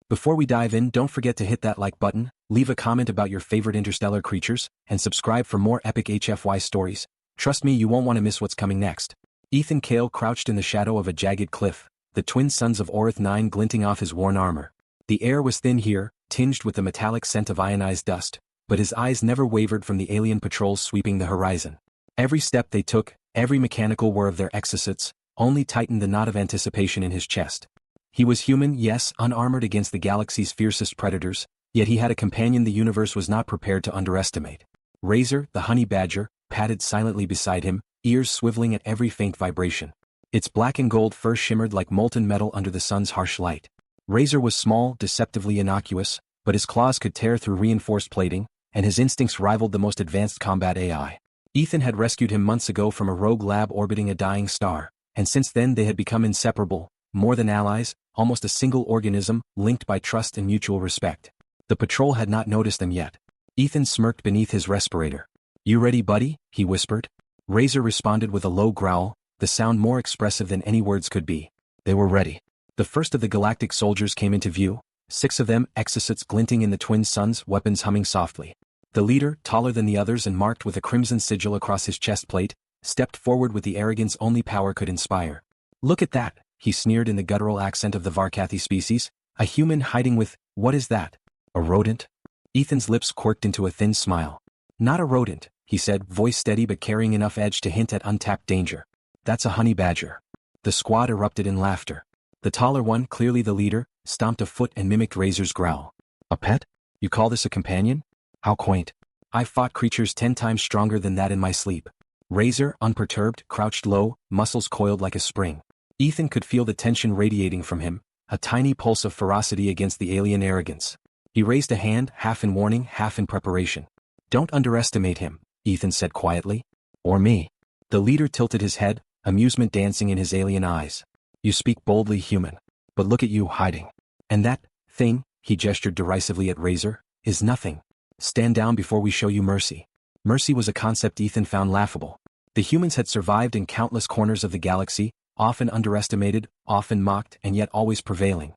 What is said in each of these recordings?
Before we dive in, don't forget to hit that like button, leave a comment about your favorite interstellar creatures, and subscribe for more epic HFY stories. Trust me, you won't want to miss what's coming next. Ethan Cale crouched in the shadow of a jagged cliff, the twin suns of Orith 9 glinting off his worn armor. The air was thin here, tinged with the metallic scent of ionized dust, but his eyes never wavered from the alien patrols sweeping the horizon. Every step they took, every mechanical whir of their exosuits, only tightened the knot of anticipation in his chest. He was human, yes, unarmored against the galaxy's fiercest predators, yet he had a companion the universe was not prepared to underestimate. Razor, the honey badger, padded silently beside him, ears swiveling at every faint vibration. Its black and gold fur shimmered like molten metal under the sun's harsh light. Razor was small, deceptively innocuous, but his claws could tear through reinforced plating, and his instincts rivaled the most advanced combat AI. Ethan had rescued him months ago from a rogue lab orbiting a dying star, and since then they had become inseparable, more than allies, almost a single organism, linked by trust and mutual respect. The patrol had not noticed them yet. Ethan smirked beneath his respirator. "You ready, buddy?" he whispered. Razor responded with a low growl, the sound more expressive than any words could be. They were ready. The first of the Galactic soldiers came into view, 6 of them, exosuits glinting in the twin suns, weapons humming softly. The leader, taller than the others and marked with a crimson sigil across his chest plate, stepped forward with the arrogance only power could inspire. "Look at that," he sneered in the guttural accent of the Varkathi species. "A human hiding with, what is that? A rodent?" Ethan's lips quirked into a thin smile. "Not a rodent," he said, voice steady but carrying enough edge to hint at untapped danger. "That's a honey badger." The squad erupted in laughter. The taller one, clearly the leader, stomped a foot and mimicked Razor's growl. "A pet? You call this a companion? How quaint. I've fought creatures 10 times stronger than that in my sleep." Razor, unperturbed, crouched low, muscles coiled like a spring. Ethan could feel the tension radiating from him, a tiny pulse of ferocity against the alien arrogance. He raised a hand, half in warning, half in preparation. "Don't underestimate him," Ethan said quietly. "Or me." The leader tilted his head, amusement dancing in his alien eyes. "You speak boldly, human. But look at you hiding. And that thing," he gestured derisively at Razor, "is nothing. Stand down before we show you mercy." Mercy was a concept Ethan found laughable. The humans had survived in countless corners of the galaxy, often underestimated, often mocked, and yet always prevailing.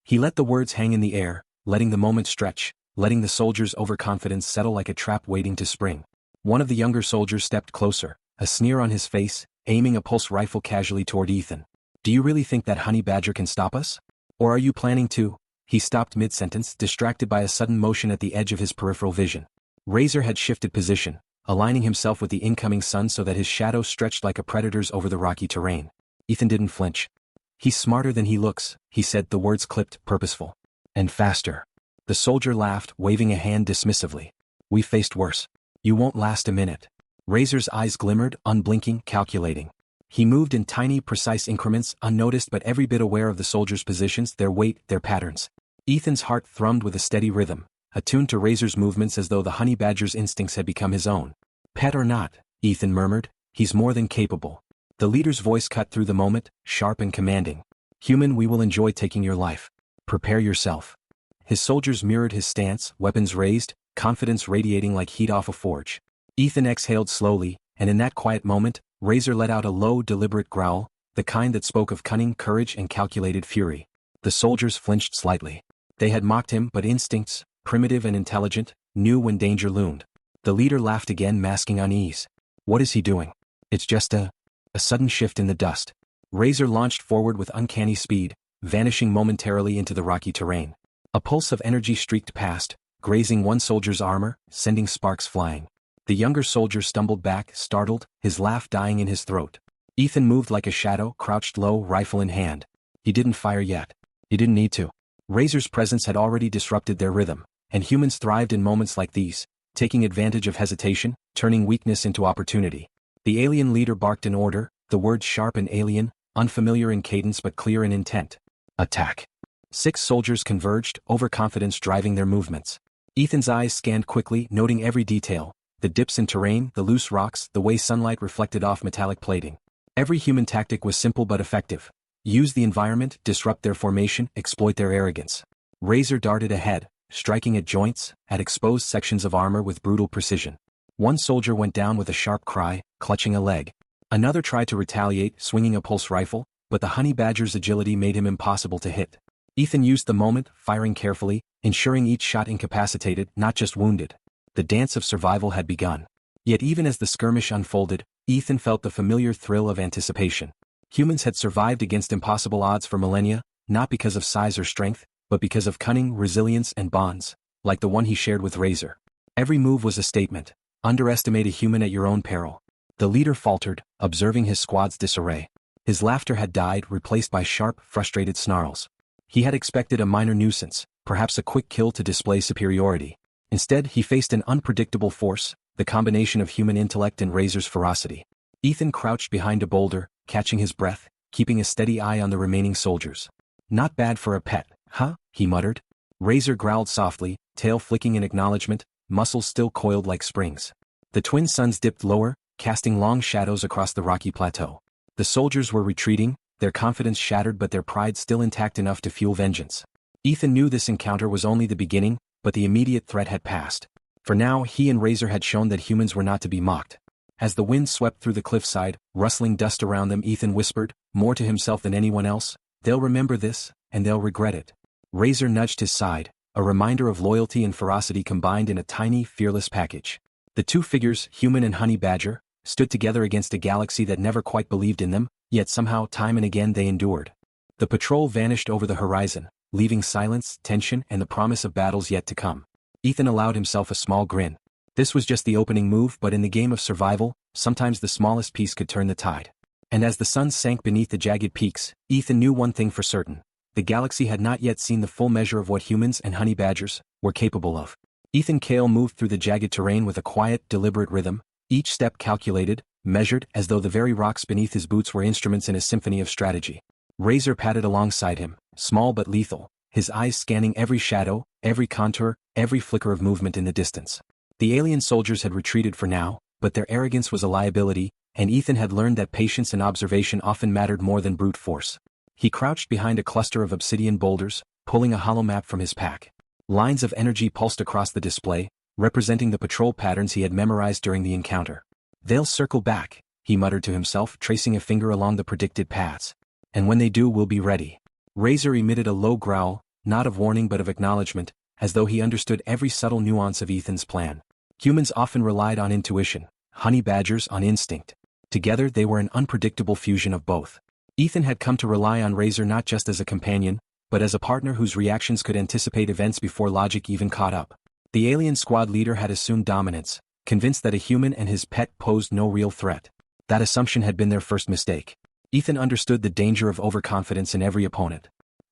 He let the words hang in the air, letting the moment stretch, letting the soldiers' overconfidence settle like a trap waiting to spring. One of the younger soldiers stepped closer, a sneer on his face, aiming a pulse rifle casually toward Ethan. "Do you really think that honey badger can stop us? Or are you planning to?" He stopped mid-sentence, distracted by a sudden motion at the edge of his peripheral vision. Razor had shifted position, aligning himself with the incoming sun so that his shadow stretched like a predator's over the rocky terrain. Ethan didn't flinch. "He's smarter than he looks," he said, the words clipped, purposeful. "And faster." The soldier laughed, waving a hand dismissively. "We faced worse. You won't last a minute." Razor's eyes glimmered, unblinking, calculating. He moved in tiny, precise increments, unnoticed but every bit aware of the soldiers' positions, their weight, their patterns. Ethan's heart thrummed with a steady rhythm, attuned to Razor's movements as though the honey badger's instincts had become his own. "Pet or not," Ethan murmured, "he's more than capable." The leader's voice cut through the moment, sharp and commanding. "Human, we will enjoy taking your life. Prepare yourself." His soldiers mirrored his stance, weapons raised, confidence radiating like heat off a forge. Ethan exhaled slowly, and in that quiet moment, Razor let out a low, deliberate growl, the kind that spoke of cunning, courage, and calculated fury. The soldiers flinched slightly. They had mocked him, but instincts, primitive and intelligent, knew when danger loomed. The leader laughed again, masking unease. "What is he doing? It's just a sudden shift in the dust." Razor launched forward with uncanny speed, vanishing momentarily into the rocky terrain. A pulse of energy streaked past, grazing one soldier's armor, sending sparks flying. The younger soldier stumbled back, startled, his laugh dying in his throat. Ethan moved like a shadow, crouched low, rifle in hand. He didn't fire yet. He didn't need to. Razor's presence had already disrupted their rhythm, and humans thrived in moments like these, taking advantage of hesitation, turning weakness into opportunity. The alien leader barked an order, the words sharp and alien, unfamiliar in cadence but clear in intent. "Attack." 6 soldiers converged, overconfidence driving their movements. Ethan's eyes scanned quickly, noting every detail, the dips in terrain, the loose rocks, the way sunlight reflected off metallic plating. Every human tactic was simple but effective. Use the environment, disrupt their formation, exploit their arrogance. Razor darted ahead, striking at joints, at exposed sections of armor with brutal precision. One soldier went down with a sharp cry, clutching a leg. Another tried to retaliate, swinging a pulse rifle, but the honey badger's agility made him impossible to hit. Ethan used the moment, firing carefully, ensuring each shot incapacitated, not just wounded. The dance of survival had begun. Yet even as the skirmish unfolded, Ethan felt the familiar thrill of anticipation. Humans had survived against impossible odds for millennia, not because of size or strength, but because of cunning, resilience, and bonds, like the one he shared with Razor. Every move was a statement. Underestimate a human at your own peril. The leader faltered, observing his squad's disarray. His laughter had died, replaced by sharp, frustrated snarls. He had expected a minor nuisance, perhaps a quick kill to display superiority. Instead, he faced an unpredictable force, the combination of human intellect and Razor's ferocity. Ethan crouched behind a boulder, catching his breath, keeping a steady eye on the remaining soldiers. Not bad for a pet, huh? He muttered. Razor growled softly, tail flicking in acknowledgement, muscles still coiled like springs. The twin suns dipped lower, casting long shadows across the rocky plateau. The soldiers were retreating, their confidence shattered but their pride still intact enough to fuel vengeance. Ethan knew this encounter was only the beginning, but the immediate threat had passed. For now, he and Razor had shown that humans were not to be mocked. As the wind swept through the cliffside, rustling dust around them, Ethan whispered, more to himself than anyone else, "They'll remember this, and they'll regret it." Razor nudged his side, a reminder of loyalty and ferocity combined in a tiny, fearless package. The two figures, human and honey badger, stood together against a galaxy that never quite believed in them, yet somehow time and again they endured. The patrol vanished over the horizon, leaving silence, tension, and the promise of battles yet to come. Ethan allowed himself a small grin. This was just the opening move, but in the game of survival, sometimes the smallest piece could turn the tide. And as the sun sank beneath the jagged peaks, Ethan knew one thing for certain. The galaxy had not yet seen the full measure of what humans and honey badgers were capable of. Ethan Cale moved through the jagged terrain with a quiet, deliberate rhythm, each step calculated, measured, as though the very rocks beneath his boots were instruments in a symphony of strategy. Razor padded alongside him, small but lethal, his eyes scanning every shadow, every contour, every flicker of movement in the distance. The alien soldiers had retreated for now, but their arrogance was a liability, and Ethan had learned that patience and observation often mattered more than brute force. He crouched behind a cluster of obsidian boulders, pulling a hollow map from his pack. Lines of energy pulsed across the display, representing the patrol patterns he had memorized during the encounter. "They'll circle back," he muttered to himself, tracing a finger along the predicted paths. "And when they do, we'll be ready." Razor emitted a low growl, not of warning but of acknowledgement, as though he understood every subtle nuance of Ethan's plan. Humans often relied on intuition, honey badgers on instinct. Together they were an unpredictable fusion of both. Ethan had come to rely on Razor not just as a companion, but as a partner whose reactions could anticipate events before logic even caught up. The alien squad leader had assumed dominance, convinced that a human and his pet posed no real threat. That assumption had been their first mistake. Ethan understood the danger of overconfidence in every opponent.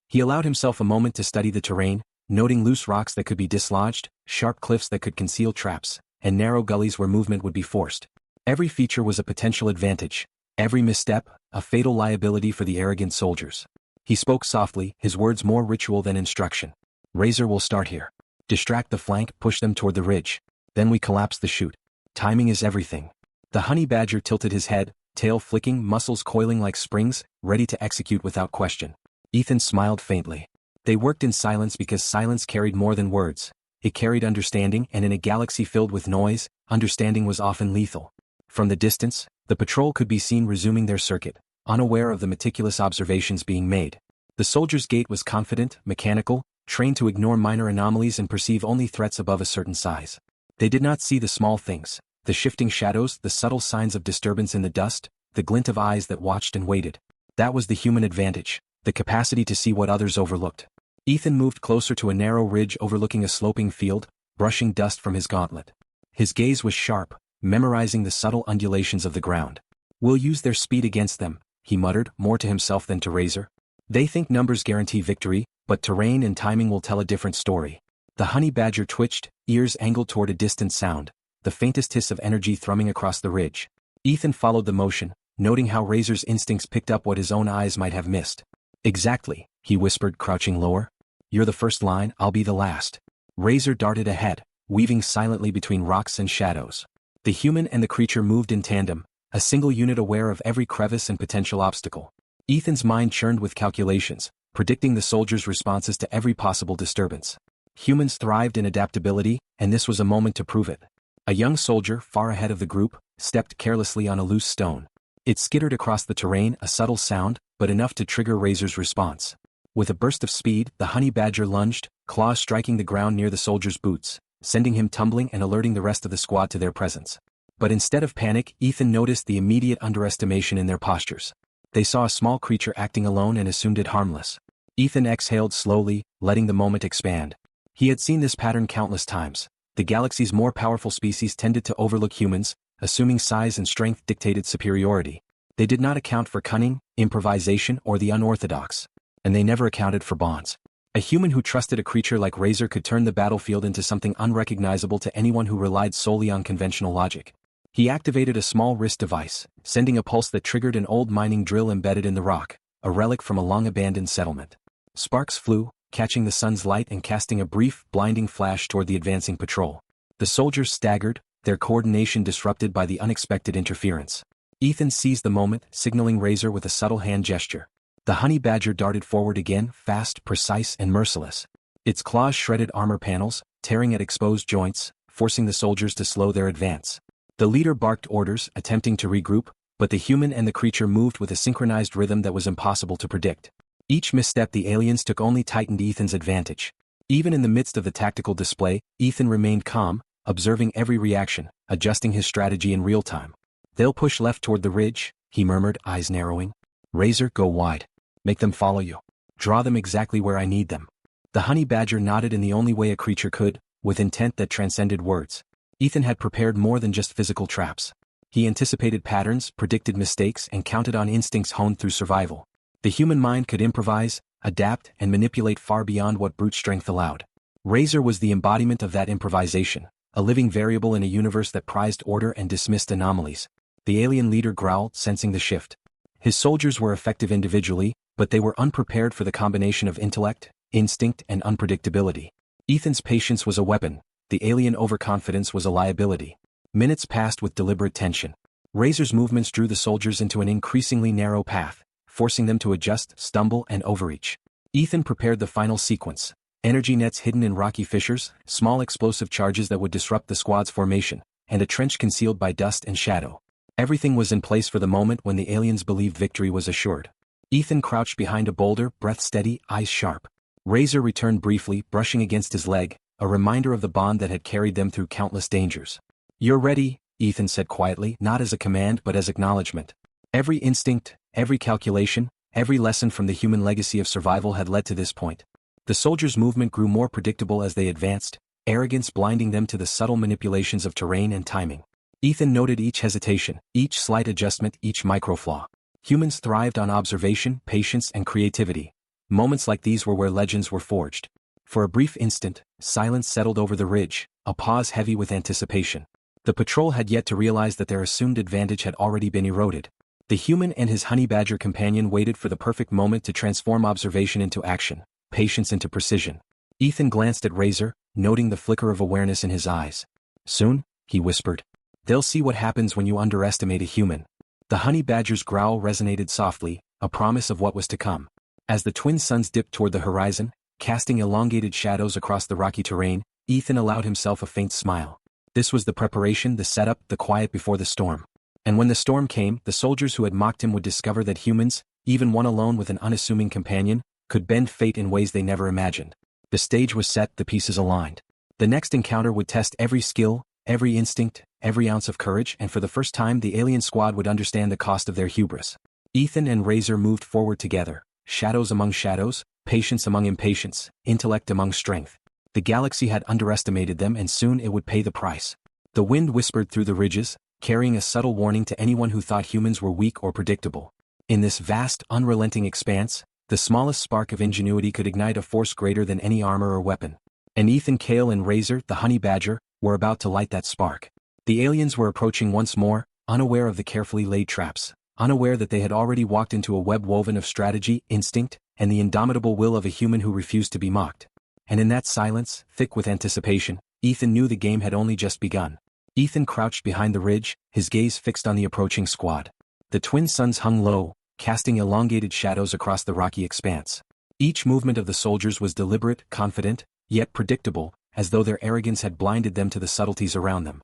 He allowed himself a moment to study the terrain, noting loose rocks that could be dislodged, sharp cliffs that could conceal traps, and narrow gullies where movement would be forced. Every feature was a potential advantage, every misstep, a fatal liability for the arrogant soldiers. He spoke softly, his words more ritual than instruction. "Razor will start here. Distract the flank, push them toward the ridge. Then we collapse the chute. Timing is everything." The honey badger tilted his head, tail flicking, muscles coiling like springs, ready to execute without question. Ethan smiled faintly. They worked in silence because silence carried more than words. It carried understanding, and in a galaxy filled with noise, understanding was often lethal. From the distance, the patrol could be seen resuming their circuit, unaware of the meticulous observations being made. The soldier's gait was confident, mechanical, trained to ignore minor anomalies and perceive only threats above a certain size. They did not see the small things, the shifting shadows, the subtle signs of disturbance in the dust, the glint of eyes that watched and waited. That was the human advantage, the capacity to see what others overlooked. Ethan moved closer to a narrow ridge overlooking a sloping field, brushing dust from his gauntlet. His gaze was sharp, memorizing the subtle undulations of the ground. "We'll use their speed against them," he muttered, more to himself than to Razor. "They think numbers guarantee victory, but terrain and timing will tell a different story." The honey badger twitched, ears angled toward a distant sound, the faintest hiss of energy thrumming across the ridge. Ethan followed the motion, noting how Razor's instincts picked up what his own eyes might have missed. "Exactly," he whispered, crouching lower. "You're the first line, I'll be the last." Razor darted ahead, weaving silently between rocks and shadows. The human and the creature moved in tandem, a single unit aware of every crevice and potential obstacle. Ethan's mind churned with calculations, predicting the soldiers' responses to every possible disturbance. Humans thrived in adaptability, and this was a moment to prove it. A young soldier, far ahead of the group, stepped carelessly on a loose stone. It skittered across the terrain, a subtle sound, but enough to trigger Razor's response. With a burst of speed, the honey badger lunged, claws striking the ground near the soldier's boots, sending him tumbling and alerting the rest of the squad to their presence. But instead of panic, Ethan noticed the immediate underestimation in their postures. They saw a small creature acting alone and assumed it harmless. Ethan exhaled slowly, letting the moment expand. He had seen this pattern countless times. The galaxy's more powerful species tended to overlook humans, assuming size and strength dictated superiority. They did not account for cunning, improvisation, or the unorthodox. And they never accounted for bonds. A human who trusted a creature like Razor could turn the battlefield into something unrecognizable to anyone who relied solely on conventional logic. He activated a small wrist device, sending a pulse that triggered an old mining drill embedded in the rock, a relic from a long-abandoned settlement. Sparks flew, catching the sun's light and casting a brief, blinding flash toward the advancing patrol. The soldiers staggered, their coordination disrupted by the unexpected interference. Ethan seized the moment, signaling Razor with a subtle hand gesture. The honey badger darted forward again, fast, precise, and merciless. Its claws shredded armor panels, tearing at exposed joints, forcing the soldiers to slow their advance. The leader barked orders, attempting to regroup, but the human and the creature moved with a synchronized rhythm that was impossible to predict. Each misstep the aliens took only tightened Ethan's advantage. Even in the midst of the tactical display, Ethan remained calm, observing every reaction, adjusting his strategy in real time. "They'll push left toward the ridge," he murmured, eyes narrowing. "Razor, go wide. Make them follow you. Draw them exactly where I need them." The honey badger nodded in the only way a creature could, with intent that transcended words. Ethan had prepared more than just physical traps. He anticipated patterns, predicted mistakes, and counted on instincts honed through survival. The human mind could improvise, adapt, and manipulate far beyond what brute strength allowed. Razor was the embodiment of that improvisation, a living variable in a universe that prized order and dismissed anomalies. The alien leader growled, sensing the shift. His soldiers were effective individually, but they were unprepared for the combination of intellect, instinct, and unpredictability. Ethan's patience was a weapon, the alien overconfidence was a liability. Minutes passed with deliberate tension. Razor's movements drew the soldiers into an increasingly narrow path, forcing them to adjust, stumble, and overreach. Ethan prepared the final sequence. Energy nets hidden in rocky fissures, small explosive charges that would disrupt the squad's formation, and a trench concealed by dust and shadow. Everything was in place for the moment when the aliens believed victory was assured. Ethan crouched behind a boulder, breath steady, eyes sharp. Razor returned briefly, brushing against his leg, a reminder of the bond that had carried them through countless dangers. "You're ready," Ethan said quietly, not as a command but as acknowledgement. Every instinct, every calculation, every lesson from the human legacy of survival had led to this point. The soldiers' movement grew more predictable as they advanced, arrogance blinding them to the subtle manipulations of terrain and timing. Ethan noted each hesitation, each slight adjustment, each microflaw. Humans thrived on observation, patience, and creativity. Moments like these were where legends were forged. For a brief instant, silence settled over the ridge, a pause heavy with anticipation. The patrol had yet to realize that their assumed advantage had already been eroded. The human and his honey badger companion waited for the perfect moment to transform observation into action, patience into precision. Ethan glanced at Razor, noting the flicker of awareness in his eyes. "Soon," he whispered. "They'll see what happens when you underestimate a human." The honey badger's growl resonated softly, a promise of what was to come. As the twin suns dipped toward the horizon, casting elongated shadows across the rocky terrain, Ethan allowed himself a faint smile. This was the preparation, the setup, the quiet before the storm. And when the storm came, the soldiers who had mocked him would discover that humans, even one alone with an unassuming companion, could bend fate in ways they never imagined. The stage was set, the pieces aligned. The next encounter would test every skill, every instinct, every ounce of courage, and for the first time the alien squad would understand the cost of their hubris. Ethan and Razor moved forward together, shadows among shadows, patience among impatience, intellect among strength. The galaxy had underestimated them and soon it would pay the price. The wind whispered through the ridges, carrying a subtle warning to anyone who thought humans were weak or predictable. In this vast, unrelenting expanse, the smallest spark of ingenuity could ignite a force greater than any armor or weapon. And Ethan, Kale, and Razor, the honey badger, were about to light that spark. The aliens were approaching once more, unaware of the carefully laid traps, unaware that they had already walked into a web woven of strategy, instinct, and the indomitable will of a human who refused to be mocked. And in that silence, thick with anticipation, Ethan knew the game had only just begun. Ethan crouched behind the ridge, his gaze fixed on the approaching squad. The twin suns hung low, casting elongated shadows across the rocky expanse. Each movement of the soldiers was deliberate, confident, yet predictable, as though their arrogance had blinded them to the subtleties around them.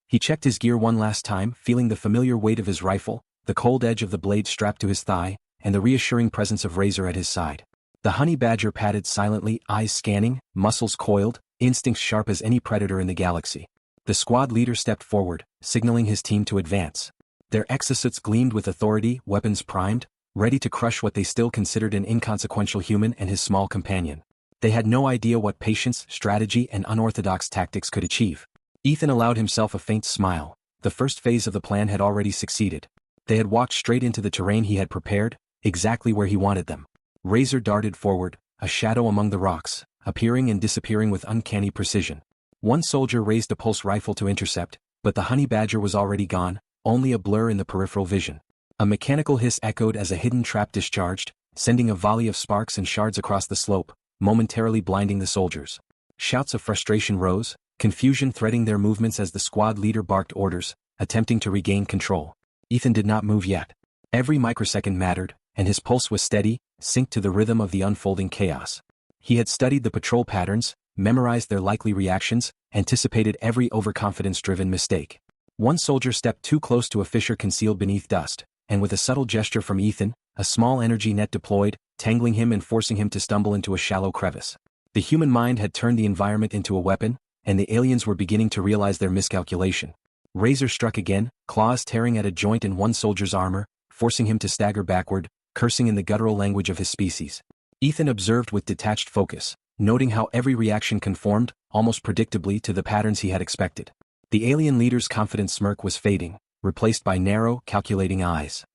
He checked his gear one last time, feeling the familiar weight of his rifle, the cold edge of the blade strapped to his thigh, and the reassuring presence of Razor at his side. The honey badger padded silently, eyes scanning, muscles coiled, instincts sharp as any predator in the galaxy. The squad leader stepped forward, signaling his team to advance. Their exosuits gleamed with authority, weapons primed, ready to crush what they still considered an inconsequential human and his small companion. They had no idea what patience, strategy, and unorthodox tactics could achieve. Ethan allowed himself a faint smile. The first phase of the plan had already succeeded. They had walked straight into the terrain he had prepared, exactly where he wanted them. Razor darted forward, a shadow among the rocks, appearing and disappearing with uncanny precision. One soldier raised a pulse rifle to intercept, but the honey badger was already gone, only a blur in the peripheral vision. A mechanical hiss echoed as a hidden trap discharged, sending a volley of sparks and shards across the slope, momentarily blinding the soldiers. Shouts of frustration rose, confusion threading their movements as the squad leader barked orders, attempting to regain control. Ethan did not move yet. Every microsecond mattered, and his pulse was steady, synced to the rhythm of the unfolding chaos. He had studied the patrol patterns, memorized their likely reactions, anticipated every overconfidence-driven mistake. One soldier stepped too close to a fissure concealed beneath dust, and with a subtle gesture from Ethan, a small energy net deployed, tangling him and forcing him to stumble into a shallow crevice. The human mind had turned the environment into a weapon, and the aliens were beginning to realize their miscalculation. Razor struck again, claws tearing at a joint in one soldier's armor, forcing him to stagger backward, cursing in the guttural language of his species. Ethan observed with detached focus, noting how every reaction conformed, almost predictably, to the patterns he had expected. The alien leader's confident smirk was fading, replaced by narrow, calculating eyes.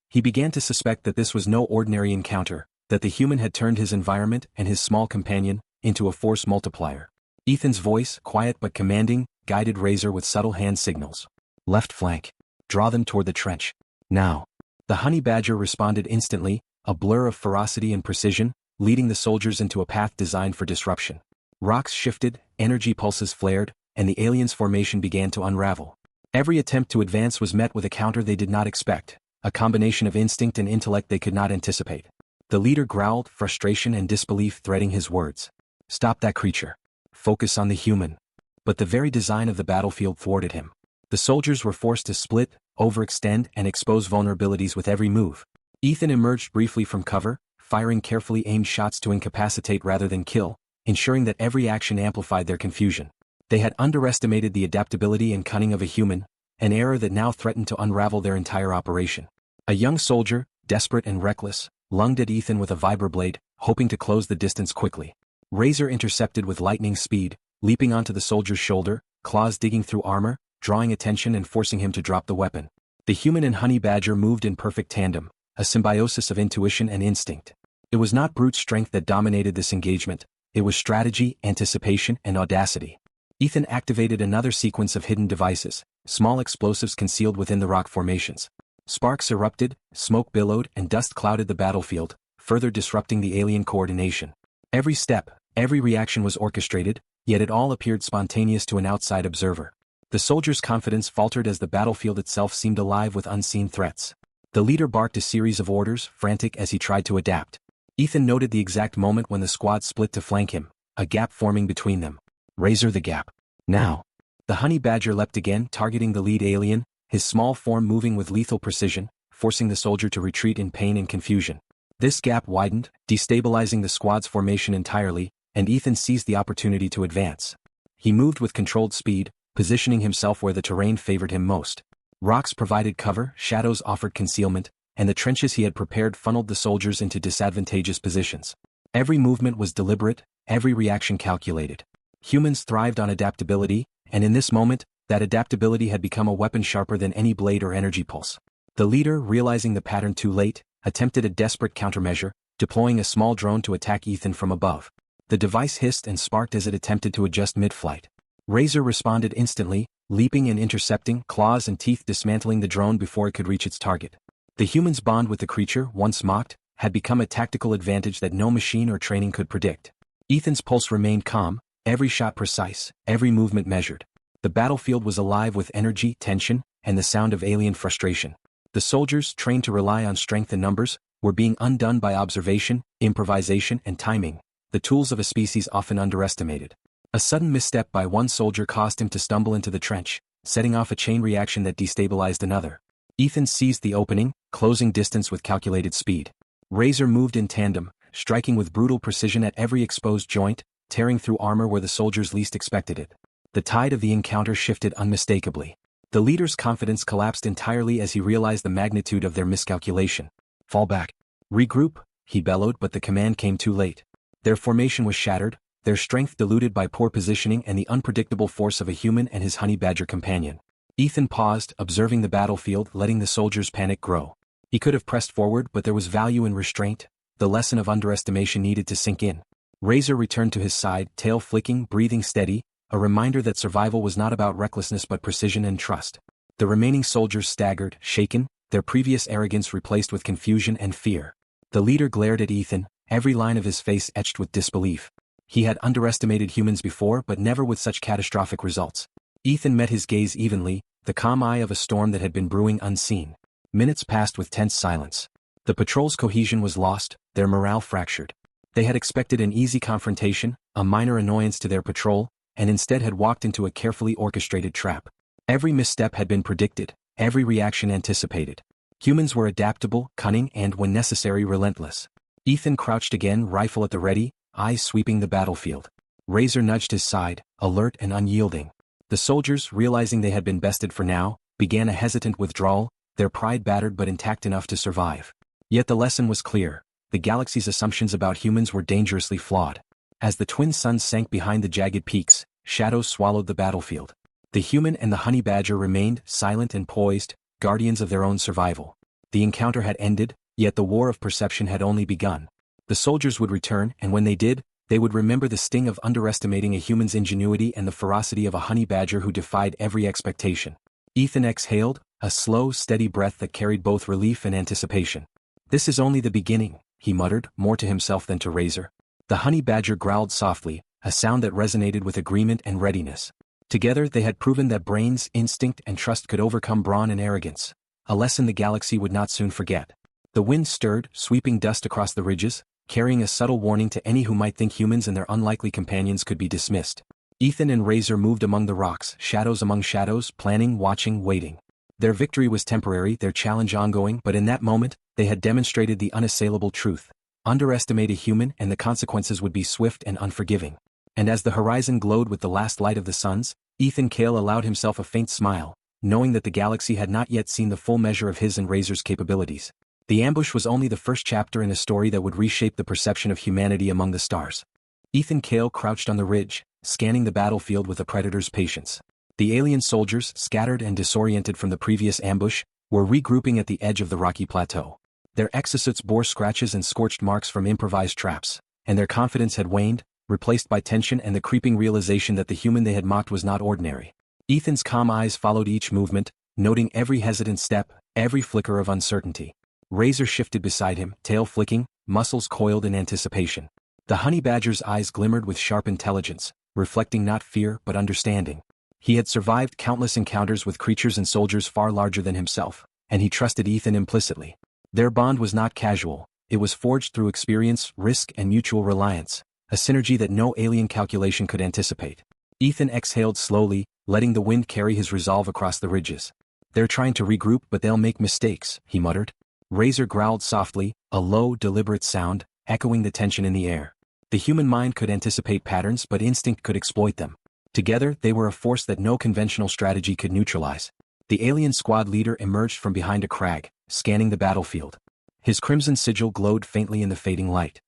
He began to suspect that this was no ordinary encounter, that the human had turned his environment and his small companion into a force multiplier. Ethan's voice, quiet but commanding, guided Razor with subtle hand signals. Left flank. Draw them toward the trench. Now. The honey badger responded instantly, a blur of ferocity and precision, leading the soldiers into a path designed for disruption. Rocks shifted, energy pulses flared, and the aliens' formation began to unravel. Every attempt to advance was met with a counter they did not expect, a combination of instinct and intellect they could not anticipate. The leader growled, frustration and disbelief threading his words. Stop that creature. Focus on the human. But the very design of the battlefield thwarted him. The soldiers were forced to split, overextend, and expose vulnerabilities with every move. Ethan emerged briefly from cover, firing carefully aimed shots to incapacitate rather than kill, ensuring that every action amplified their confusion. They had underestimated the adaptability and cunning of a human, an error that now threatened to unravel their entire operation. A young soldier, desperate and reckless, lunged at Ethan with a vibroblade, hoping to close the distance quickly. Razor intercepted with lightning speed, leaping onto the soldier's shoulder, claws digging through armor, drawing attention and forcing him to drop the weapon. The human and honey badger moved in perfect tandem, a symbiosis of intuition and instinct. It was not brute strength that dominated this engagement, it was strategy, anticipation, and audacity. Ethan activated another sequence of hidden devices, small explosives concealed within the rock formations. Sparks erupted, smoke billowed, and dust clouded the battlefield, further disrupting the alien coordination. Every step, every reaction was orchestrated, yet it all appeared spontaneous to an outside observer. The soldiers' confidence faltered as the battlefield itself seemed alive with unseen threats. The leader barked a series of orders, frantic as he tried to adapt. Ethan noted the exact moment when the squad split to flank him, a gap forming between them. Razor the gap. Now. The honey badger leapt again, targeting the lead alien, his small form moving with lethal precision, forcing the soldier to retreat in pain and confusion. This gap widened, destabilizing the squad's formation entirely, and Ethan seized the opportunity to advance. He moved with controlled speed, positioning himself where the terrain favored him most. Rocks provided cover, shadows offered concealment, and the trenches he had prepared funneled the soldiers into disadvantageous positions. Every movement was deliberate, every reaction calculated. Humans thrived on adaptability, and in this moment, that adaptability had become a weapon sharper than any blade or energy pulse. The leader, realizing the pattern too late, attempted a desperate countermeasure, deploying a small drone to attack Ethan from above. The device hissed and sparked as it attempted to adjust mid-flight. Razor responded instantly, leaping and intercepting, claws and teeth dismantling the drone before it could reach its target. The human's bond with the creature, once mocked, had become a tactical advantage that no machine or training could predict. Ethan's pulse remained calm, every shot precise, every movement measured. The battlefield was alive with energy, tension, and the sound of alien frustration. The soldiers, trained to rely on strength and numbers, were being undone by observation, improvisation, and timing, the tools of a species often underestimated. A sudden misstep by one soldier caused him to stumble into the trench, setting off a chain reaction that destabilized another. Ethan seized the opening, closing distance with calculated speed. Razor moved in tandem, striking with brutal precision at every exposed joint, tearing through armor where the soldiers least expected it. The tide of the encounter shifted unmistakably. The leader's confidence collapsed entirely as he realized the magnitude of their miscalculation. "Fall back. Regroup," he bellowed, but the command came too late. Their formation was shattered, their strength diluted by poor positioning and the unpredictable force of a human and his honey badger companion. Ethan paused, observing the battlefield, letting the soldiers' panic grow. He could have pressed forward, but there was value in restraint. The lesson of underestimation needed to sink in. Razor returned to his side, tail flicking, breathing steady, a reminder that survival was not about recklessness but precision and trust. The remaining soldiers staggered, shaken, their previous arrogance replaced with confusion and fear. The leader glared at Ethan, every line of his face etched with disbelief. He had underestimated humans before, but never with such catastrophic results. Ethan met his gaze evenly, the calm eye of a storm that had been brewing unseen. Minutes passed with tense silence. The patrol's cohesion was lost, their morale fractured. They had expected an easy confrontation, a minor annoyance to their patrol, and instead had walked into a carefully orchestrated trap. Every misstep had been predicted, every reaction anticipated. Humans were adaptable, cunning, and, when necessary, relentless. Ethan crouched again, rifle at the ready, eyes sweeping the battlefield. Razor nudged his side, alert and unyielding. The soldiers, realizing they had been bested for now, began a hesitant withdrawal, their pride battered but intact enough to survive. Yet the lesson was clear. The galaxy's assumptions about humans were dangerously flawed. As the twin suns sank behind the jagged peaks, shadows swallowed the battlefield. The human and the honey badger remained silent and poised, guardians of their own survival. The encounter had ended, yet the war of perception had only begun. The soldiers would return, and when they did, they would remember the sting of underestimating a human's ingenuity and the ferocity of a honey badger who defied every expectation. Ethan exhaled, a slow, steady breath that carried both relief and anticipation. "This is only the beginning," he muttered, more to himself than to Razor. The honey badger growled softly, a sound that resonated with agreement and readiness. Together they had proven that brains, instinct, and trust could overcome brawn and arrogance. A lesson the galaxy would not soon forget. The wind stirred, sweeping dust across the ridges, carrying a subtle warning to any who might think humans and their unlikely companions could be dismissed. Ethan and Razor moved among the rocks, shadows among shadows, planning, watching, waiting. Their victory was temporary, their challenge ongoing, but in that moment, they had demonstrated the unassailable truth. Underestimate a human and the consequences would be swift and unforgiving. And as the horizon glowed with the last light of the suns, Ethan Cale allowed himself a faint smile, knowing that the galaxy had not yet seen the full measure of his and Razor's capabilities. The ambush was only the first chapter in a story that would reshape the perception of humanity among the stars. Ethan Cale crouched on the ridge, scanning the battlefield with a predator's patience. The alien soldiers, scattered and disoriented from the previous ambush, were regrouping at the edge of the rocky plateau. Their exosuits bore scratches and scorched marks from improvised traps, and their confidence had waned, replaced by tension and the creeping realization that the human they had mocked was not ordinary. Ethan's calm eyes followed each movement, noting every hesitant step, every flicker of uncertainty. Razor shifted beside him, tail flicking, muscles coiled in anticipation. The honey badger's eyes glimmered with sharp intelligence, reflecting not fear but understanding. He had survived countless encounters with creatures and soldiers far larger than himself, and he trusted Ethan implicitly. Their bond was not casual, it was forged through experience, risk, and mutual reliance, a synergy that no alien calculation could anticipate. Ethan exhaled slowly, letting the wind carry his resolve across the ridges. "They're trying to regroup, but they'll make mistakes," he muttered. Razor growled softly, a low, deliberate sound, echoing the tension in the air. The human mind could anticipate patterns, but instinct could exploit them. Together, they were a force that no conventional strategy could neutralize. The alien squad leader emerged from behind a crag, scanning the battlefield. His crimson sigil glowed faintly in the fading light.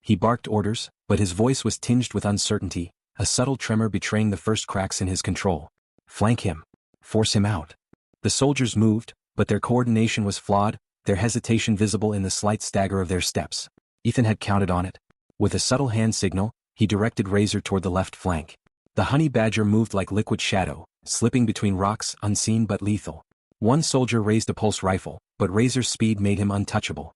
He barked orders, but his voice was tinged with uncertainty, a subtle tremor betraying the first cracks in his control. "Flank him. Force him out." The soldiers moved, but their coordination was flawed, their hesitation visible in the slight stagger of their steps. Ethan had counted on it. With a subtle hand signal, he directed Razor toward the left flank. The honey badger moved like liquid shadow, slipping between rocks, unseen but lethal. One soldier raised a pulse rifle, but Razor's speed made him untouchable.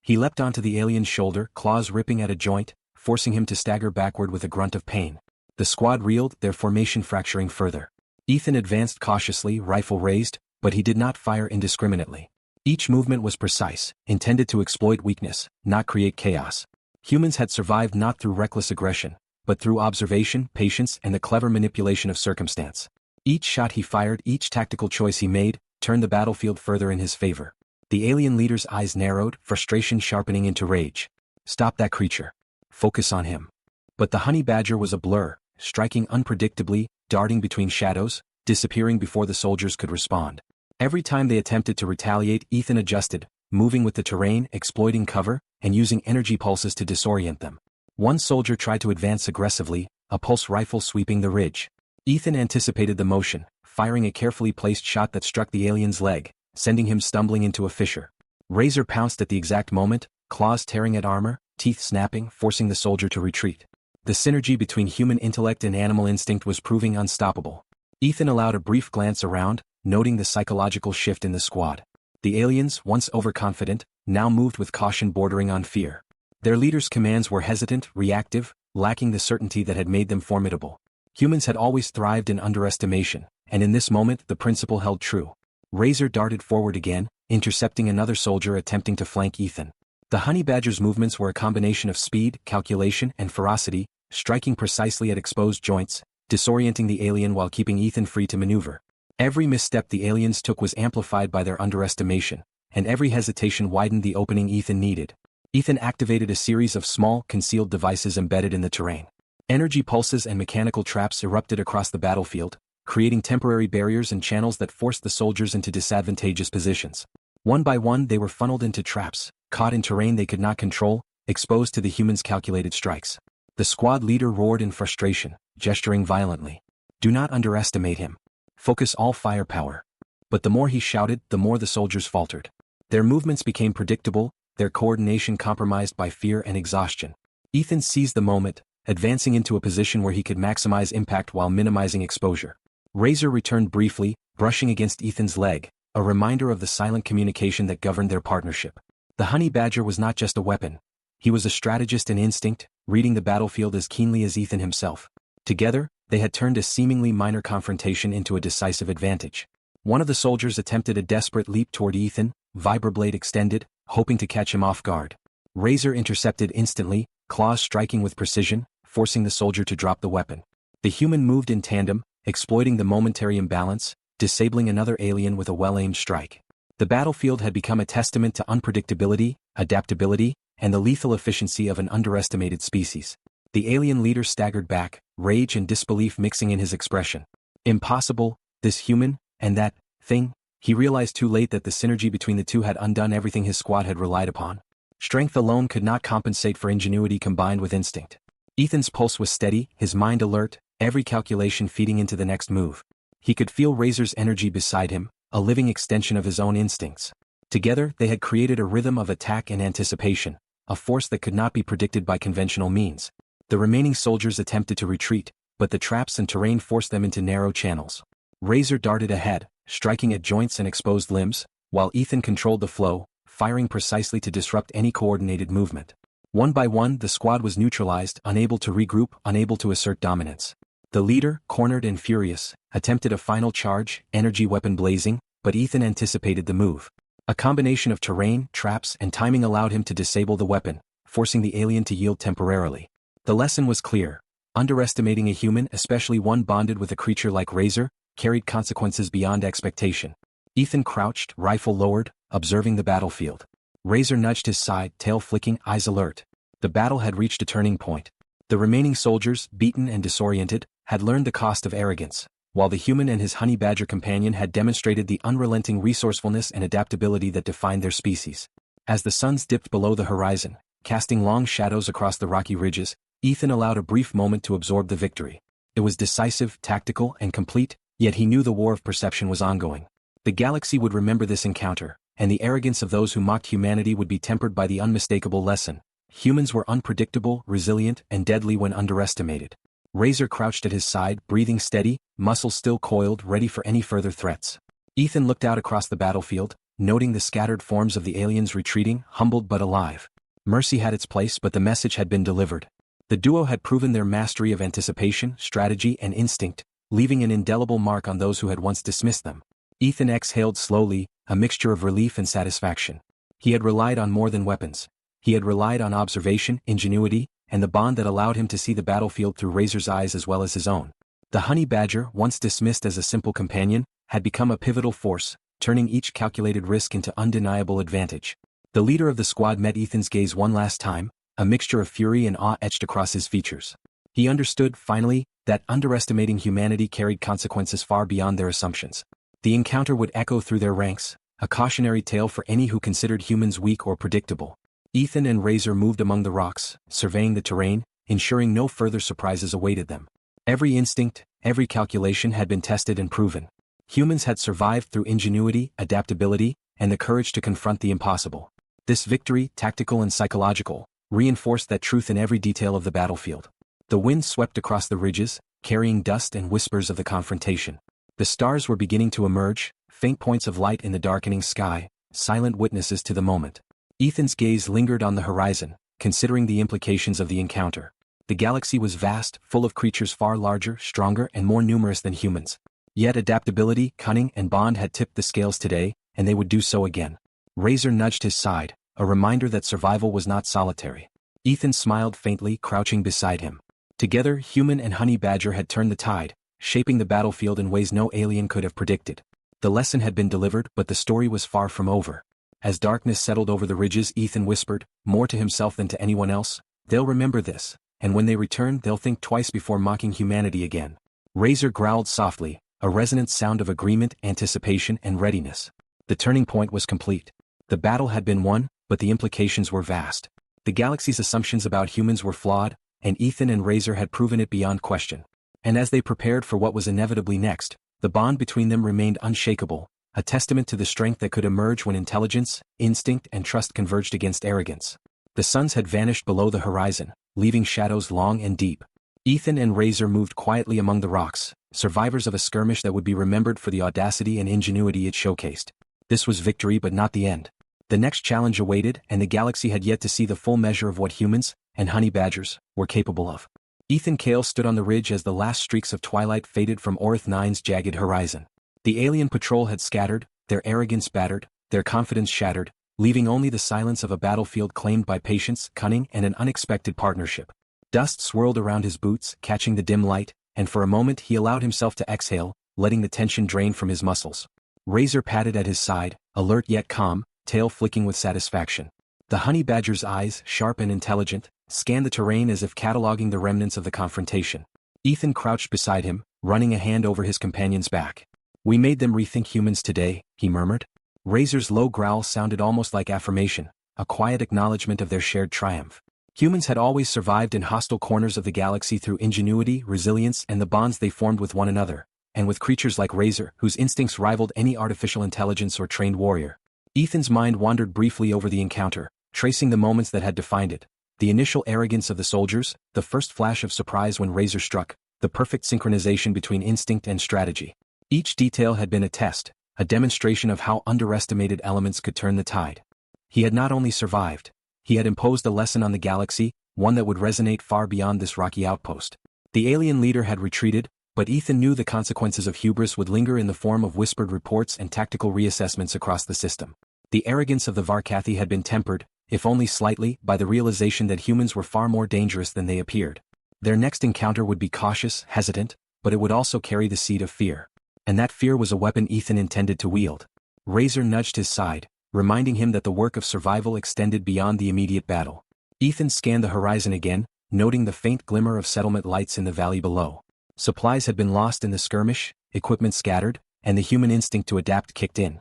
He leapt onto the alien's shoulder, claws ripping at a joint, forcing him to stagger backward with a grunt of pain. The squad reeled, their formation fracturing further. Ethan advanced cautiously, rifle raised, but he did not fire indiscriminately. Each movement was precise, intended to exploit weakness, not create chaos. Humans had survived not through reckless aggression, but through observation, patience, and the clever manipulation of circumstance. Each shot he fired, each tactical choice he made, turned the battlefield further in his favor. The alien leader's eyes narrowed, frustration sharpening into rage. "Stop that creature. Focus on him." But the honey badger was a blur, striking unpredictably, darting between shadows, disappearing before the soldiers could respond. Every time they attempted to retaliate, Ethan adjusted, moving with the terrain, exploiting cover, and using energy pulses to disorient them. One soldier tried to advance aggressively, a pulse rifle sweeping the ridge. Ethan anticipated the motion, firing a carefully placed shot that struck the alien's leg, sending him stumbling into a fissure. Razor pounced at the exact moment, claws tearing at armor, teeth snapping, forcing the soldier to retreat. The synergy between human intellect and animal instinct was proving unstoppable. Ethan allowed a brief glance around, noting the psychological shift in the squad. The aliens, once overconfident, now moved with caution bordering on fear. Their leader's commands were hesitant, reactive, lacking the certainty that had made them formidable. Humans had always thrived in underestimation, and in this moment the principle held true. Razor darted forward again, intercepting another soldier attempting to flank Ethan. The honey badger's movements were a combination of speed, calculation, and ferocity, striking precisely at exposed joints, disorienting the alien while keeping Ethan free to maneuver. Every misstep the aliens took was amplified by their underestimation, and every hesitation widened the opening Ethan needed. Ethan activated a series of small, concealed devices embedded in the terrain. Energy pulses and mechanical traps erupted across the battlefield, creating temporary barriers and channels that forced the soldiers into disadvantageous positions. One by one they were funneled into traps, caught in terrain they could not control, exposed to the humans' calculated strikes. The squad leader roared in frustration, gesturing violently. "Do not underestimate him. Focus all firepower." But the more he shouted, the more the soldiers faltered. Their movements became predictable, their coordination compromised by fear and exhaustion. Ethan seized the moment, advancing into a position where he could maximize impact while minimizing exposure. Razor returned briefly, brushing against Ethan's leg, a reminder of the silent communication that governed their partnership. The honey badger was not just a weapon. He was a strategist in instinct, reading the battlefield as keenly as Ethan himself. Together, they had turned a seemingly minor confrontation into a decisive advantage. One of the soldiers attempted a desperate leap toward Ethan, vibroblade extended, hoping to catch him off guard. Razor intercepted instantly, claws striking with precision, forcing the soldier to drop the weapon. The human moved in tandem, exploiting the momentary imbalance, disabling another alien with a well-aimed strike. The battlefield had become a testament to unpredictability, adaptability, and the lethal efficiency of an underestimated species. The alien leader staggered back, rage and disbelief mixing in his expression. Impossible, this human, and that thing. He realized too late that the synergy between the two had undone everything his squad had relied upon. Strength alone could not compensate for ingenuity combined with instinct. Ethan's pulse was steady, his mind alert, every calculation feeding into the next move. He could feel Razor's energy beside him, a living extension of his own instincts. Together, they had created a rhythm of attack and anticipation, a force that could not be predicted by conventional means. The remaining soldiers attempted to retreat, but the traps and terrain forced them into narrow channels. Razor darted ahead, striking at joints and exposed limbs, while Ethan controlled the flow, firing precisely to disrupt any coordinated movement. One by one, the squad was neutralized, unable to regroup, unable to assert dominance. The leader, cornered and furious, attempted a final charge, energy weapon blazing, but Ethan anticipated the move. A combination of terrain, traps, and timing allowed him to disable the weapon, forcing the alien to yield temporarily. The lesson was clear. Underestimating a human, especially one bonded with a creature like Razor, carried consequences beyond expectation. Ethan crouched, rifle lowered, observing the battlefield. Razor nudged his side, tail flicking, eyes alert. The battle had reached a turning point. The remaining soldiers, beaten and disoriented, had learned the cost of arrogance, while the human and his honey badger companion had demonstrated the unrelenting resourcefulness and adaptability that defined their species. As the suns dipped below the horizon, casting long shadows across the rocky ridges, Ethan allowed a brief moment to absorb the victory. It was decisive, tactical, and complete, yet he knew the war of perception was ongoing. The galaxy would remember this encounter, and the arrogance of those who mocked humanity would be tempered by the unmistakable lesson. Humans were unpredictable, resilient, and deadly when underestimated. Razor crouched at his side, breathing steady, muscles still coiled, ready for any further threats. Ethan looked out across the battlefield, noting the scattered forms of the aliens retreating, humbled but alive. Mercy had its place, but the message had been delivered. The duo had proven their mastery of anticipation, strategy, and instinct, leaving an indelible mark on those who had once dismissed them. Ethan exhaled slowly, a mixture of relief and satisfaction. He had relied on more than weapons. He had relied on observation, ingenuity, and the bond that allowed him to see the battlefield through Razor's eyes as well as his own. The honey badger, once dismissed as a simple companion, had become a pivotal force, turning each calculated risk into undeniable advantage. The leader of the squad met Ethan's gaze one last time, a mixture of fury and awe etched across his features. He understood, finally, that underestimating humanity carried consequences far beyond their assumptions. The encounter would echo through their ranks, a cautionary tale for any who considered humans weak or predictable. Ethan and Razor moved among the rocks, surveying the terrain, ensuring no further surprises awaited them. Every instinct, every calculation had been tested and proven. Humans had survived through ingenuity, adaptability, and the courage to confront the impossible. This victory, tactical and psychological, reinforced that truth in every detail of the battlefield. The wind swept across the ridges, carrying dust and whispers of the confrontation. The stars were beginning to emerge, faint points of light in the darkening sky, silent witnesses to the moment. Ethan's gaze lingered on the horizon, considering the implications of the encounter. The galaxy was vast, full of creatures far larger, stronger, and more numerous than humans. Yet adaptability, cunning, and bond had tipped the scales today, and they would do so again. Razor nudged his side, a reminder that survival was not solitary. Ethan smiled faintly, crouching beside him. Together, human and honey badger had turned the tide, shaping the battlefield in ways no alien could have predicted. The lesson had been delivered, but the story was far from over. As darkness settled over the ridges, Ethan whispered, more to himself than to anyone else, "They'll remember this, and when they return they'll think twice before mocking humanity again." Razor growled softly, a resonant sound of agreement, anticipation, and readiness. The turning point was complete. The battle had been won, but the implications were vast. The galaxy's assumptions about humans were flawed, and Ethan and Razor had proven it beyond question. And as they prepared for what was inevitably next, the bond between them remained unshakable, a testament to the strength that could emerge when intelligence, instinct, and trust converged against arrogance. The suns had vanished below the horizon, leaving shadows long and deep. Ethan and Razor moved quietly among the rocks, survivors of a skirmish that would be remembered for the audacity and ingenuity it showcased. This was victory, but not the end. The next challenge awaited, and the galaxy had yet to see the full measure of what humans, and honey badgers, were capable of. Ethan Cale stood on the ridge as the last streaks of twilight faded from Orth 9's jagged horizon. The alien patrol had scattered, their arrogance battered, their confidence shattered, leaving only the silence of a battlefield claimed by patience, cunning, and an unexpected partnership. Dust swirled around his boots, catching the dim light, and for a moment he allowed himself to exhale, letting the tension drain from his muscles. Razor padded at his side, alert yet calm, tail flicking with satisfaction. The honey badger's eyes, sharp and intelligent, scanned the terrain as if cataloging the remnants of the confrontation. Ethan crouched beside him, running a hand over his companion's back. "We made them rethink humans today," he murmured. Razor's low growl sounded almost like affirmation, a quiet acknowledgement of their shared triumph. Humans had always survived in hostile corners of the galaxy through ingenuity, resilience, and the bonds they formed with one another, and with creatures like Razor, whose instincts rivaled any artificial intelligence or trained warrior. Ethan's mind wandered briefly over the encounter, tracing the moments that had defined it. The initial arrogance of the soldiers, the first flash of surprise when Razor struck, the perfect synchronization between instinct and strategy. Each detail had been a test, a demonstration of how underestimated elements could turn the tide. He had not only survived, he had imposed a lesson on the galaxy, one that would resonate far beyond this rocky outpost. The alien leader had retreated, but Ethan knew the consequences of hubris would linger in the form of whispered reports and tactical reassessments across the system. The arrogance of the Varkathi had been tempered, if only slightly, by the realization that humans were far more dangerous than they appeared. Their next encounter would be cautious, hesitant, but it would also carry the seed of fear. And that fear was a weapon Ethan intended to wield. Razor nudged his side, reminding him that the work of survival extended beyond the immediate battle. Ethan scanned the horizon again, noting the faint glimmer of settlement lights in the valley below. Supplies had been lost in the skirmish, equipment scattered, and the human instinct to adapt kicked in.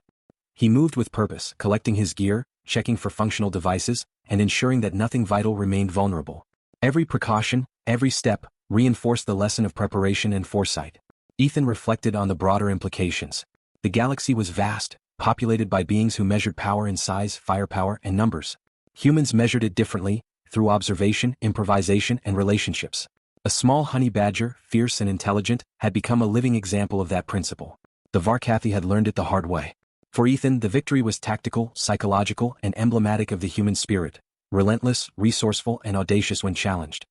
He moved with purpose, collecting his gear, checking for functional devices, and ensuring that nothing vital remained vulnerable. Every precaution, every step, reinforced the lesson of preparation and foresight. Ethan reflected on the broader implications. The galaxy was vast, populated by beings who measured power in size, firepower, and numbers. Humans measured it differently, through observation, improvisation, and relationships. A small honey badger, fierce and intelligent, had become a living example of that principle. The Varkathi had learned it the hard way. For Ethan, the victory was tactical, psychological, and emblematic of the human spirit, relentless, resourceful, and audacious when challenged.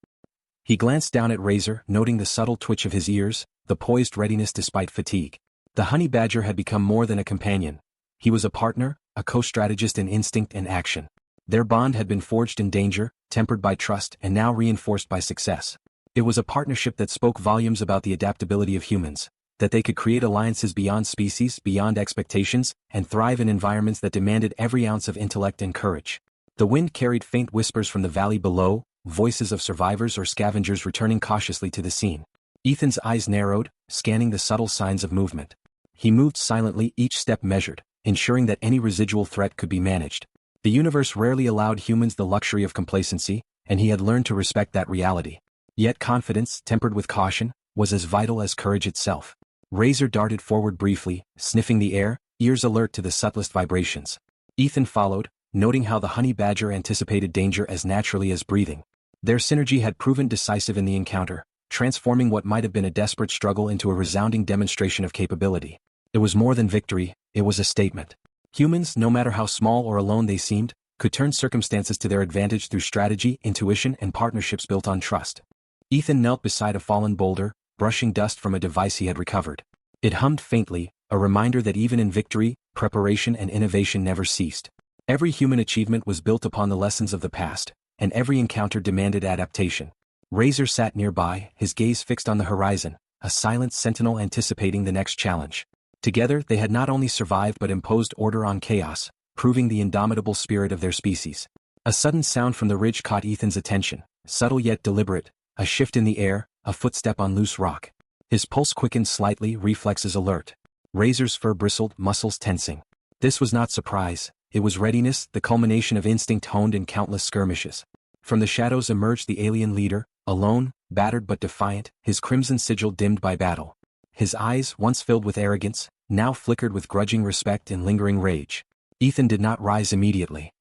He glanced down at Razor, noting the subtle twitch of his ears, the poised readiness despite fatigue. The honey badger had become more than a companion. He was a partner, a co-strategist in instinct and action. Their bond had been forged in danger, tempered by trust, and now reinforced by success. It was a partnership that spoke volumes about the adaptability of humans, that they could create alliances beyond species, beyond expectations, and thrive in environments that demanded every ounce of intellect and courage. The wind carried faint whispers from the valley below, voices of survivors or scavengers returning cautiously to the scene. Ethan's eyes narrowed, scanning the subtle signs of movement. He moved silently, each step measured, ensuring that any residual threat could be managed. The universe rarely allowed humans the luxury of complacency, and he had learned to respect that reality. Yet confidence, tempered with caution, was as vital as courage itself. Razor darted forward briefly, sniffing the air, ears alert to the subtlest vibrations. Ethan followed, noting how the honey badger anticipated danger as naturally as breathing. Their synergy had proven decisive in the encounter, transforming what might have been a desperate struggle into a resounding demonstration of capability. It was more than victory, it was a statement. Humans, no matter how small or alone they seemed, could turn circumstances to their advantage through strategy, intuition, and partnerships built on trust. Ethan knelt beside a fallen boulder, brushing dust from a device he had recovered. It hummed faintly, a reminder that even in victory, preparation and innovation never ceased. Every human achievement was built upon the lessons of the past, and every encounter demanded adaptation. Razor sat nearby, his gaze fixed on the horizon, a silent sentinel anticipating the next challenge. Together they had not only survived but imposed order on chaos, proving the indomitable spirit of their species. A sudden sound from the ridge caught Ethan's attention, subtle yet deliberate, a shift in the air, a footstep on loose rock. His pulse quickened slightly, reflexes alert. Razor's fur bristled, muscles tensing. This was not surprise, it was readiness, the culmination of instinct honed in countless skirmishes. From the shadows emerged the alien leader, alone, battered but defiant, his crimson sigil dimmed by battle. His eyes, once filled with arrogance, now flickered with grudging respect and lingering rage. Ethan did not rise immediately.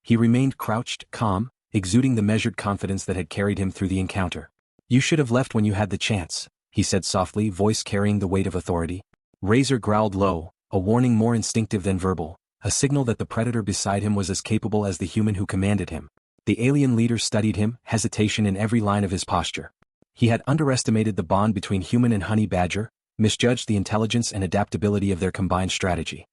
He remained crouched, calm, exuding the measured confidence that had carried him through the encounter. "You should have left when you had the chance," he said softly, voice carrying the weight of authority. Razor growled low, a warning more instinctive than verbal, a signal that the predator beside him was as capable as the human who commanded him. The alien leader studied him, hesitation in every line of his posture. He had underestimated the bond between human and honey badger, misjudged the intelligence and adaptability of their combined strategy.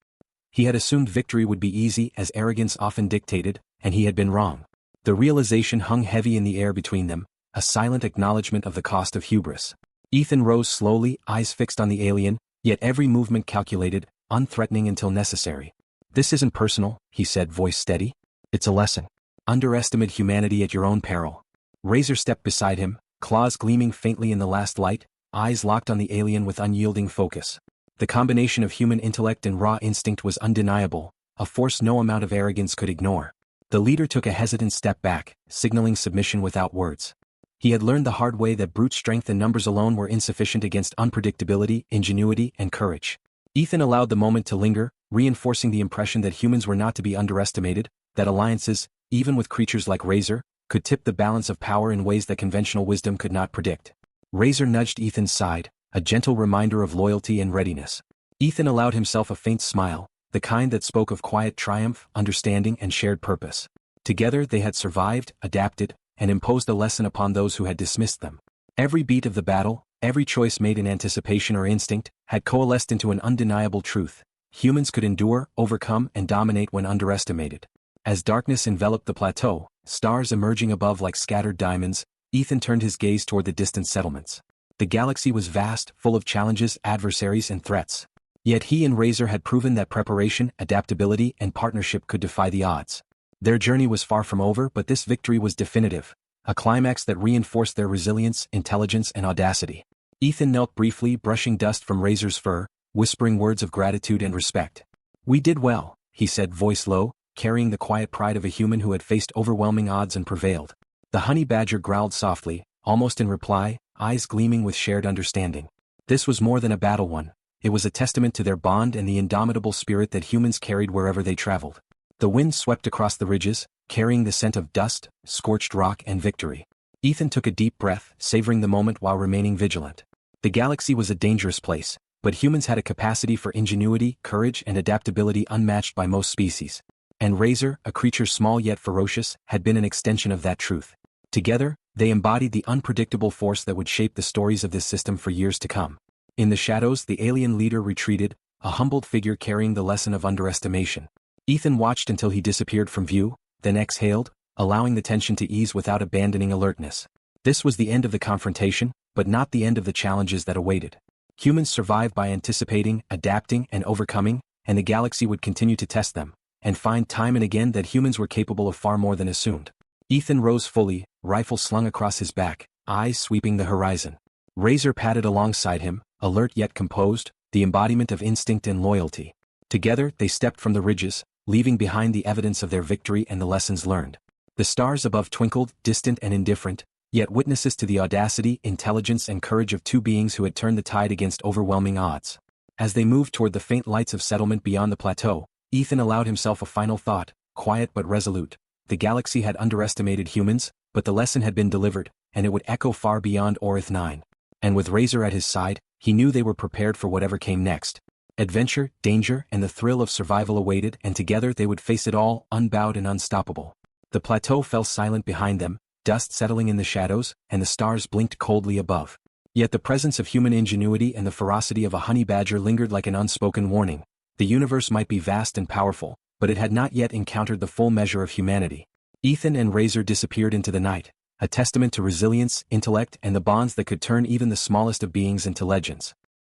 He had assumed victory would be easy as arrogance often dictated, and he had been wrong. The realization hung heavy in the air between them, a silent acknowledgement of the cost of hubris. Ethan rose slowly, eyes fixed on the alien, yet every movement calculated, unthreatening until necessary. "This isn't personal," he said, voice steady. "It's a lesson. Underestimate humanity at your own peril." Razor stepped beside him, claws gleaming faintly in the last light, eyes locked on the alien with unyielding focus. The combination of human intellect and raw instinct was undeniable, a force no amount of arrogance could ignore. The leader took a hesitant step back, signaling submission without words. He had learned the hard way that brute strength and numbers alone were insufficient against unpredictability, ingenuity, and courage. Ethan allowed the moment to linger, reinforcing the impression that humans were not to be underestimated, that alliances, even with creatures like Razor, could tip the balance of power in ways that conventional wisdom could not predict. Razor nudged Ethan's side, a gentle reminder of loyalty and readiness. Ethan allowed himself a faint smile, the kind that spoke of quiet triumph, understanding, and shared purpose. Together they had survived, adapted, and imposed a lesson upon those who had dismissed them. Every beat of the battle, every choice made in anticipation or instinct, had coalesced into an undeniable truth. Humans could endure, overcome, and dominate when underestimated. As darkness enveloped the plateau, stars emerging above like scattered diamonds, Ethan turned his gaze toward the distant settlements. The galaxy was vast, full of challenges, adversaries, and threats. Yet he and Razor had proven that preparation, adaptability, and partnership could defy the odds. Their journey was far from over, but this victory was definitive, a climax that reinforced their resilience, intelligence, and audacity. Ethan knelt briefly, brushing dust from Razor's fur, whispering words of gratitude and respect. "We did well," he said, voice low, carrying the quiet pride of a human who had faced overwhelming odds and prevailed. The honey badger growled softly, almost in reply, eyes gleaming with shared understanding. This was more than a battle won. It was a testament to their bond and the indomitable spirit that humans carried wherever they traveled. The wind swept across the ridges, carrying the scent of dust, scorched rock, and victory. Ethan took a deep breath, savoring the moment while remaining vigilant. The galaxy was a dangerous place, but humans had a capacity for ingenuity, courage, and adaptability unmatched by most species. And Razor, a creature small yet ferocious, had been an extension of that truth. Together, they embodied the unpredictable force that would shape the stories of this system for years to come. In the shadows, the alien leader retreated, a humbled figure carrying the lesson of underestimation. Ethan watched until he disappeared from view, then exhaled, allowing the tension to ease without abandoning alertness. This was the end of the confrontation, but not the end of the challenges that awaited. Humans survived by anticipating, adapting, and overcoming, and the galaxy would continue to test them, and find time and again that humans were capable of far more than assumed. Ethan rose fully, rifle slung across his back, eyes sweeping the horizon. Razor padded alongside him, alert yet composed, the embodiment of instinct and loyalty. Together they stepped from the ridges, leaving behind the evidence of their victory and the lessons learned. The stars above twinkled, distant and indifferent, yet witnesses to the audacity, intelligence and courage of two beings who had turned the tide against overwhelming odds. As they moved toward the faint lights of settlement beyond the plateau, Ethan allowed himself a final thought, quiet but resolute. The galaxy had underestimated humans, but the lesson had been delivered, and it would echo far beyond Orith 9. And with Razor at his side, he knew they were prepared for whatever came next. Adventure, danger, and the thrill of survival awaited, and together they would face it all, unbowed and unstoppable. The plateau fell silent behind them, dust settling in the shadows, and the stars blinked coldly above. Yet the presence of human ingenuity and the ferocity of a honey badger lingered like an unspoken warning. The universe might be vast and powerful, but it had not yet encountered the full measure of humanity. Ethan and Razor disappeared into the night, a testament to resilience, intellect, and the bonds that could turn even the smallest of beings into legends.